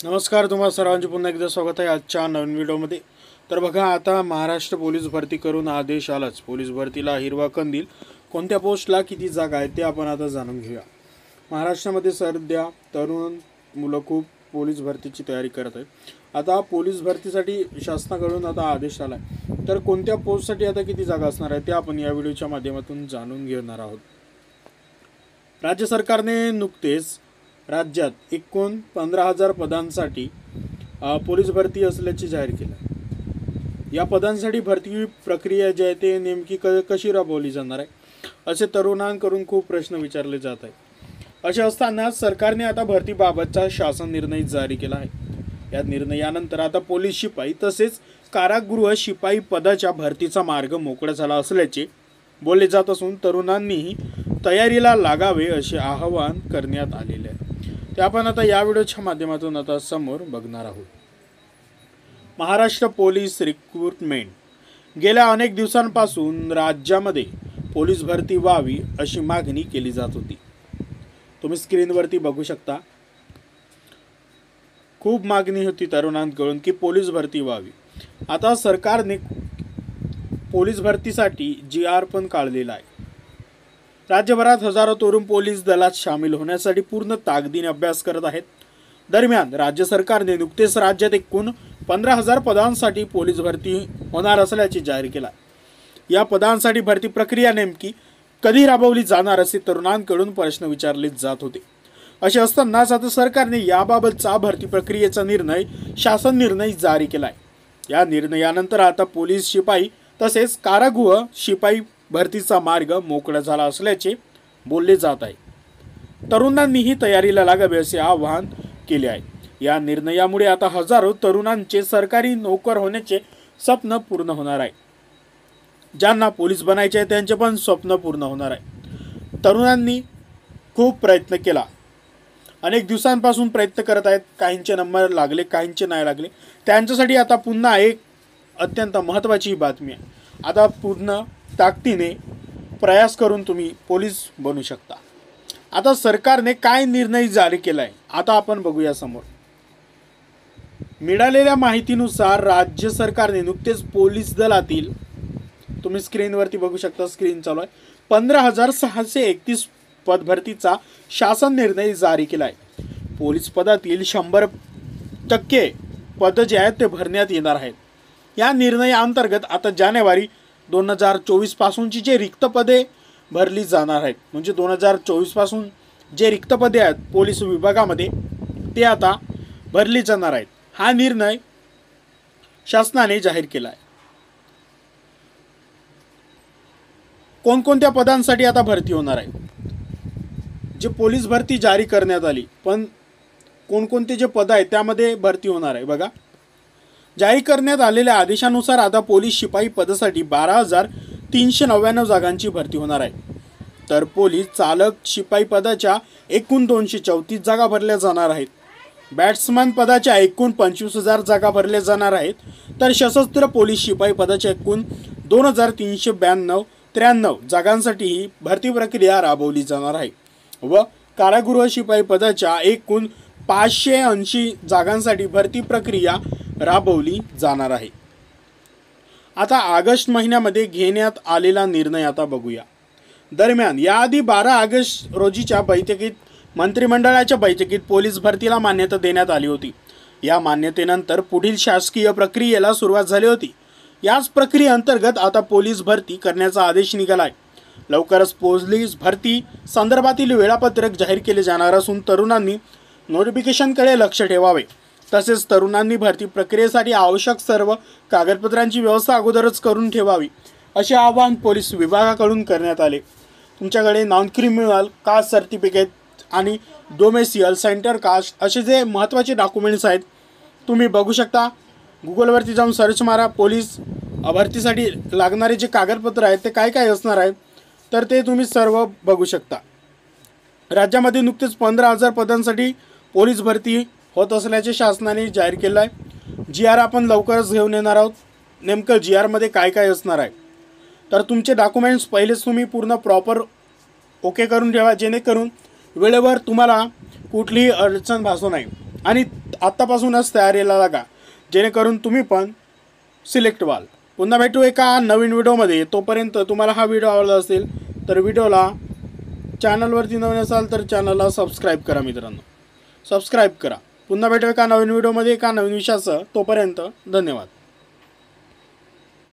नमस्कार, तुम्हा सर्वांचे पुन्हा एकदा स्वागत आहे आजच्या नवीन व्हिडिओमध्ये। तर बघा, आता महाराष्ट्र पोलीस भरती करून आदेश आलाच। पोलीस भरतीला हिरवा कंदील। कोणत्या पोस्टला किती जागा आहेत ते आपण आता जाणून घेऊया। महाराष्ट्रामध्ये सध्या तरुण मुलं खूप पोलीस भरतीची तयारी करत आहेत। आता पोलीस भरतीसाठी शासनाकडून आता आदेश आला आहे, तर कोणत्या पोस्टसाठी आता किती जागा असणार आहेत ते आपण या व्हिडिओच्या माध्यमातून जाणून घेणार आहोत। राज्य सरकारने नुकतेच राज्यात एकूण 15,000 पदांसाठी पोलीस भरती असल्याचे जाहीर केले। या पदांसाठी भरती प्रक्रिया जी आहे ते नेमकी कशी राबवली जाणार आहे असे तरुणांकडून खूप प्रश्न विचारले जात आहेत। असे असताना सरकारने आता भरतीबाबतचा शासन निर्णय जारी केला आहे। या निर्णयानंतर आता पोलीस शिपाई तसेच कारागृह शिपाई पदाच्या भरतीचा मार्ग मोकळा झाला असल्याचे बोलले जात असून तरुणांनीही तयारीला लागावे असे आवाहन करण्यात आलेले आहे। ते आपण आता या व्हिडिओच्या माध्यमातून आता समोर बघणार आहोत। महाराष्ट्र पोलीस रिक्रुटमेंट गेल्या अनेक दिवसांपासून राज्यामध्ये पोलीस भरती व्हावी अशी मागणी केली जात होती। तुम्ही स्क्रीनवरती बघू शकता, खूप मागणी होती तरुणांकडून की पोलीस भरती व्हावी। आता सरकारने पोलीस भरतीसाठी GR पण काढलेला आहे। राज्यभरात हजारो तरुण पोलीस दलात सामील होण्यासाठी पूर्ण ताकदीने अभ्यास करत आहेत। दरम्यान राज्य सरकारने नुकतेच राज्यात एकूण 15,000 पदांसाठी पोलीस भरती होणार असल्याचे जाहीर केले। या पदांसाठी भरती प्रक्रिया नेमकी कधी राबवली जाणार असे तरुणांकडून प्रश्न विचारले जात होते। असे असतानाच आता सरकारने याबाबतचा भरती प्रक्रियेचा शासन निर्णय जारी केला आहे। या निर्णयानंतर आता पोलीस शिपाई तसेच कारागृह शिपाई भरतीचा मार्ग मोकळा झाला असल्याचे बोलले जात आहे। तरुणांनीही तयारीला लागावे असे आवाहन केले आहे। या निर्णयामुळे आता हजारो तरुणांचे सरकारी नोकर होण्याचे स्वप्न पूर्ण होणार आहे। ज्यांना पोलीस बनायचे आहे त्यांचे पण स्वप्न पूर्ण होणार आहे। तरुणांनी खूप प्रयत्न केला, अनेक दिवसांपासून प्रयत्न करत आहेत। काहींचे नंबर लागले, काहींचे नाही लागले। त्यांच्यासाठी आता पुन्हा एक अत्यंत महत्त्वाची बातमी आहे। आता पूर्ण ताकदीने प्रयास करून तुम्ही पोलीस बनू शकता। आता सरकारने काय निर्णय जारी केलाय आता आपण बघूया समोर। मिळालेल्या माहितीनुसार राज्य सरकारने नुकतेच पोलीस दलातील, तुम्ही स्क्रीनवरती बघू शकता, स्क्रीन चालू आहे, 15,631 पद भरतीचा शासन निर्णय जारी केला आहे। पोलीस पदातील 100% पद जे आहेत ते भरण्यात येणार आहेत। या निर्णयाअंतर्गत आता जानेवारी 2024 पासूनची जे रिक्त पदे भरली जाणार आहेत, म्हणजे 2024 पासून जे रिक्त पदे आहेत पोलीस विभागामध्ये ते आता भरली जाणार आहेत। हा निर्णय शासनाने जाहीर केला आहे। कोणकोणत्या पदांसाठी आता भरती होणार आहे, जे पोलीस भरती जारी करण्यात आली पण कोणकोणते जे पद आहेत त्यामध्ये भरती होणार आहे बघा। जारी करण्यात आलेल्या आदेशानुसार आता पोलीस शिपाई पदासाठी 12,399 जागांची भरती होणार आहे। तर पोलीस चालक शिपाई पदाच्या एकूण 234 जागा भरल्या जाणार आहेत। बॅट्समन पदाच्या एकूण 25,000 जागा भरल्या जाणार आहेत। तर सशस्त्र पोलीस शिपाई पदाच्या एकूण 2,393 जागांसाठी ही भरती प्रक्रिया राबवली जाणार आहे व कारागृह शिपाई पदाच्या एकूण 580 जागांसाठी भरती प्रक्रिया राबवली जाणार आहे। आता ऑगस्ट महिन्यामध्ये घेण्यात आलेला निर्णय आता बघूया। दरम्यान याआधी 12 ऑगस्ट रोजीच्या बैठकीत मंत्रिमंडळाच्या बैठकीत पोलीस भरतीला मान्यता देण्यात आली होती। या मान्यतेनंतर पुढील शासकीय प्रक्रियेला सुरुवात झाली होती। याच प्रक्रियेअंतर्गत आता पोलीस भरती करण्याचा आदेश निघाला आहे। लवकरच पोलीस भरती संदर्भातील वेळापत्रक जाहीर केले जाणार असून तरुणांनी नोटिफिकेशनकडे लक्ष ठेवावे। तसेच तरुणांनी भरती प्रक्रियेसाठी आवश्यक सर्व कागदपत्रांची व्यवस्था अगोदरच करून ठेवावी असे आवाहन पोलीस विभागाकडून करण्यात आले। तुमच्याकडे नॉन क्रिमिनल कास्ट सर्टिफिकेट आणि डोमेसियल सेंटर कास्ट असे जे महत्त्वाचे डॉक्युमेंट्स आहेत तुम्ही बघू शकता। गुगलवरती जाऊन सर्च मारा, पोलीस भरतीसाठी लागणारे जे कागदपत्र आहेत ते काय काय असणार आहेत तर ते तुम्ही सर्व बघू शकता। राज्यामध्ये नुकतेच 15,000 पदांसाठी पोलीस भरती होत असल्याचे शासनाने जाहीर केलं आहे। GR आपण लवकरच घेऊन येणार आहोत। नेमकं GR मध्ये काय काय असणार आहे तर तुमचे डॉक्युमेंट्स पहिलेच तुम्ही पूर्ण प्रॉपर ओके करून ठेवा, जेणेकरून वेळेवर तुम्हाला कुठलीही अडचण भासू नये। आणि आत्तापासूनच तयारीला लागा, जेणेकरून तुम्ही पण सिलेक्ट व्हाल. पुन्हा भेटू एका नवीन व्हिडिओमध्ये. तोपर्यंत तुम्हाला हा व्हिडिओ आवडला असेल तर व्हिडिओला, चॅनलवरती नवीन असाल तर चॅनलला सबस्क्राईब करा मित्रांनो, सबस्क्राईब करा. पुन्हा भेटू एका नवीन व्हिडिओमध्ये एका नवीन विषयासह. तोपर्यंत धन्यवाद.